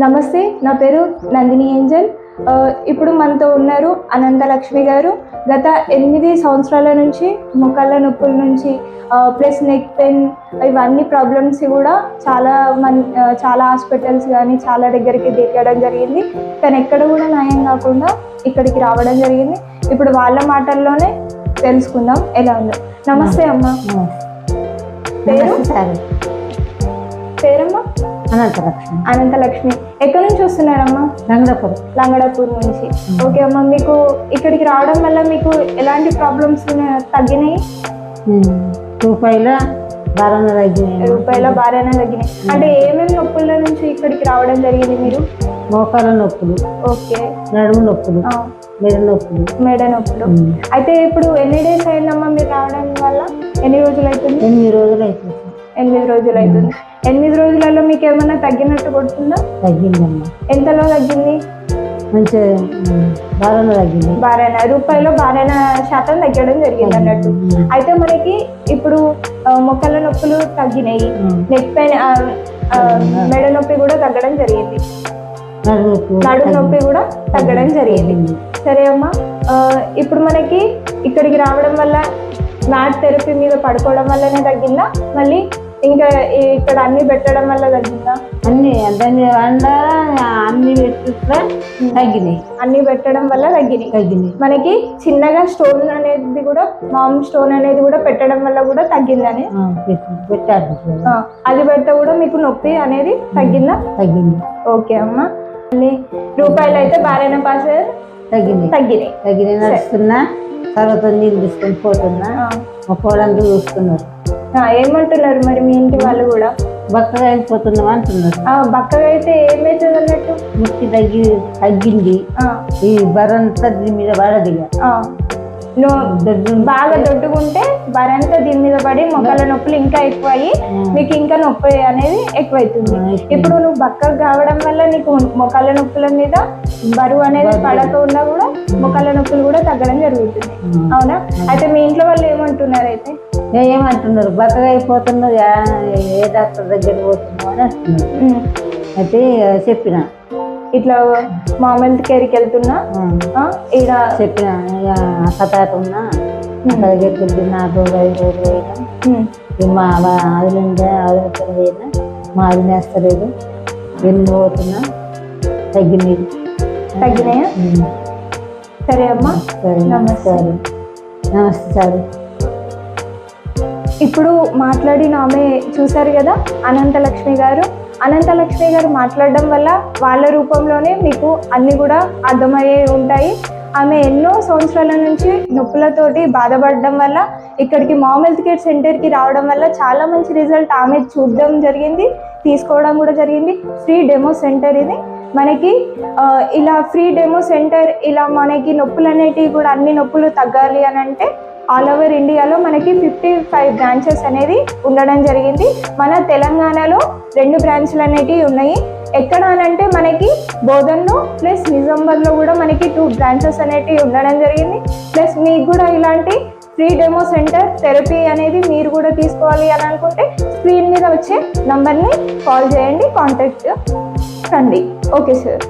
నమస్తే, నా పేరు నందిని ఏంజల్. ఇప్పుడు మనతో ఉన్నారు అనంతలక్ష్మి గారు. గత 8 సంవత్సరాల నుంచి మోకాళ్ళ నొప్పుల నుంచి ప్లస్ నెక్ పెయిన్ ఇవన్నీ ప్రాబ్లమ్స్ కూడా చాలా హాస్పిటల్స్ కానీ చాలా దగ్గరికి తిరగడం జరిగింది. కానీ ఎక్కడ కూడా నయం కాకుండా ఇక్కడికి రావడం జరిగింది. ఇప్పుడు వాళ్ళ మాటల్లోనే తెలుసుకుందాం ఎలా ఉందో. నమస్తే అమ్మ. పేరమ్మా? అనంతలక్ష్మి. ఎక్కడి నుంచి వస్తున్నారమ్మా? లంగడాపూర్ నుంచి. ఓకే అమ్మా, మీకు ఇక్కడికి రావడం వల్ల మీకు ఎలాంటి ప్రాబ్లమ్స్ తగ్గినాయి? రూపాయల భారాన తగ్గినాయి. అంటే ఏమేమి నొప్పుల నుంచి ఇక్కడికి రావడం జరిగింది మీరు? మోకాల నొప్పులు, ఓకే, నడుము నొప్పులు, మెడ నొప్పులు. అయితే ఇప్పుడు ఎన్ని డేస్ అయిందమ్మా మీరు రావడం వల్ల? ఎన్ని రోజులు అవుతుంది? 8 రోజులు అవుతుంది. 8 రోజులు అవుతుంది. 8 రోజులలో మీకు ఏమన్నా తగ్గినట్టు కొడుతుందా? తగ్గిందమ్మా. ఎంతలో తగ్గింది? మంచిగా రూపాయలో శాతం తగ్గడం జరిగింది అన్నట్టు. అయితే మనకి ఇప్పుడు మొక్కల నొప్పులు తగ్గినాయి, నెక్ పెయిన్, మెడ నొప్పి కూడా తగ్గడం జరిగింది, నడుము నొప్పి కూడా తగ్గడం జరిగింది. సరే అమ్మా, ఇప్పుడు మనకి ఇక్కడికి రావడం వల్ల మ్యాట్ థెరపీ మీద పడుకోవడం వల్లనే తగ్గిందా, మళ్ళీ ఇంకా ఇక్కడ అన్ని పెట్టడం వల్ల తగ్గిందా? అన్ని పెట్టడం వల్ల తగ్గినాయి. మనకి చిన్నగా స్టోన్ అనేది కూడా, స్టోన్ అనేది కూడా పెట్టడం వల్ల కూడా తగ్గిందని అది పెడితే కూడా మీకు నొప్పి అనేది తగ్గిందా? తగ్గింది. ఓకే అమ్మా. రూపాయలు అయితే బారైన పాస్ తగ్గినాయి. నడుస్తున్నా, తర్వాత నీళ్ళు తీసుకొని పోతున్నా, మా కోళ్ళందరూ చూస్తున్నారు. ఏమంటున్నారు మరి మీ ఇంటి వాళ్ళు కూడా? బక్కగా అయిపోతున్నాం అంటున్నారు. బక్కగా అయితే ఏమైతుంది అన్నట్టు? ముక్కి తగ్గింది. ఈ బరంతా దీని మీద పడదిగా, బాగా దొడ్డుకుంటే బరంతా దీని మీద పడి మొక్కల నొప్పులు ఇంకా ఎక్కువ అయ్యి మీకు ఇంకా నొప్పి అనేది ఎక్కువైతుంది. ఇప్పుడు నువ్వు బక్కగా కావడం వల్ల నీకు మొక్కల నొప్పుల మీద బరువు అనేది పడకుండా కూడా మొక్కల నొప్పులు కూడా తగ్గడం జరుగుతుంది. అవునా? అయితే మీ ఇంట్లో వాళ్ళు ఏమంటున్నారు? అయితే ఏమంటున్నారు? బక్కగా అయిపోతున్నారు, ఏ డాక్టర్ దగ్గర పోతున్నావు అని అంటున్నారు. అయితే చెప్పిన ఇట్లా మామూలు కేర్కి వెళ్తున్నా, ఈడ చెప్పిన కథాట ఉన్నా దగ్గరికి వెళ్తున్నా, 4 రోజులు పోయినా, మా ఆదిలంతా పోయినా, మా ఆది నేస్తలేదు, ఎన్ని పోతున్నా తగ్గినాయా? సరే అమ్మా, నమస్తే సార్. ఇప్పుడు మాట్లాడిన ఆమె చూశారు కదా, అనంతలక్ష్మి గారు మాట్లాడడం వల్ల వాళ్ళ రూపంలోనే మీకు అన్ని కూడా అర్థమయ్యే ఉంటాయి. ఆమె ఎన్నో సంవత్సరాల నుంచి నొప్పులతోటి బాధపడడం వల్ల ఇక్కడికి మామ్ హెల్త్ కేర్ సెంటర్కి రావడం వల్ల చాలా మంచి రిజల్ట్ ఆమె చూడడం జరిగింది, తీసుకోవడం కూడా జరిగింది. ఫ్రీ డెమో సెంటర్ ఇది మనకి. ఇలా ఫ్రీ డెమో సెంటర్, ఇలా మనకి నొప్పులు అనేటివి కూడా అన్ని నొప్పులు తగ్గాలి అని అంటే ఆల్ ఓవర్ ఇండియాలో మనకి 55 బ్రాంచెస్ అనేది ఉండడం జరిగింది. మన తెలంగాణలో 2 బ్రాంచ్లు అనేటివి ఉన్నాయి. ఎక్కడ అనంటే మనకి బోధన్లో ప్లస్ నిజామాబాద్లో కూడా మనకి 2 బ్రాంచెస్ అనేటివి ఉండడం జరిగింది. ప్లస్ మీకు కూడా ఇలాంటి ఫ్రీ డెమో సెంటర్ థెరపీ అనేది మీరు కూడా తీసుకోవాలి అని అనుకుంటే స్క్రీన్ మీద వచ్చే నంబర్ని కాల్ చేయండి, కాంటాక్ట్ కండి. Okay sir.